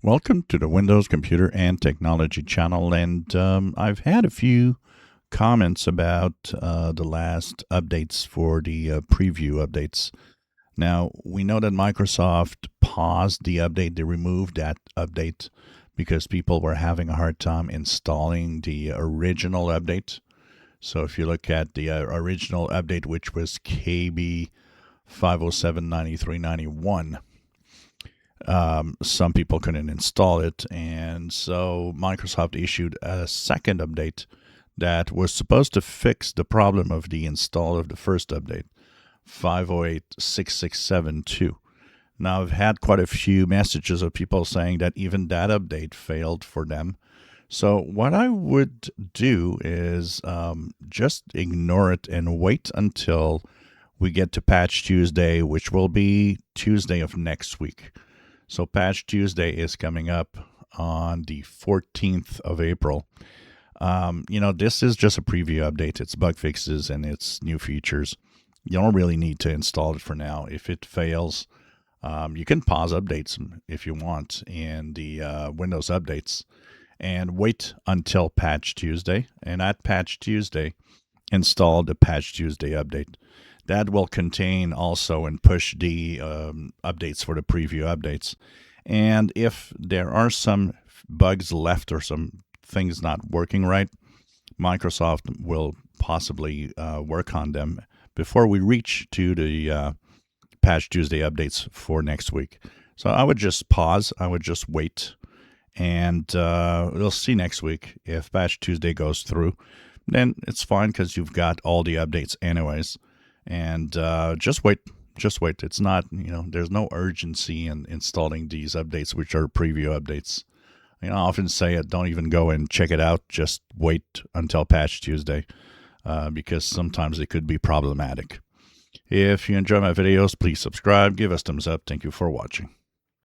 Welcome to the Windows Computer and Technology channel, and I've had a few comments about the last updates for the preview updates. Now, we know that Microsoft paused the update, they removed that update because people were having a hard time installing the original update. So if you look at the original update, which was KB5079391, some people couldn't install it, and so Microsoft issued a second update that was supposed to fix the problem of the install of the first update, 5086672. Now, I've had quite a few messages of people saying that even that update failed for them. So what I would do is just ignore it and wait until we get to Patch Tuesday, which will be Tuesday of next week. So Patch Tuesday is coming up on the 14th of April. This is just a preview update. It's bug fixes and it's new features. You don't really need to install it for now. If it fails, you can pause updates if you want in the Windows updates and wait until Patch Tuesday. And at Patch Tuesday, install the Patch Tuesday update. That will contain also and push the updates for the preview updates. And if there are some bugs left or some things not working right, Microsoft will possibly work on them before we reach to the Patch Tuesday updates for next week. So I would just pause. I would just wait. And we'll see next week if Patch Tuesday goes through. Then it's fine because you've got all the updates anyways. And just wait. It's not, there's no urgency in installing these updates, which are preview updates. I often say it, don't even go and check it out. Just wait until Patch Tuesday because sometimes it could be problematic. If you enjoy my videos, please subscribe, give us thumbs up. Thank you for watching.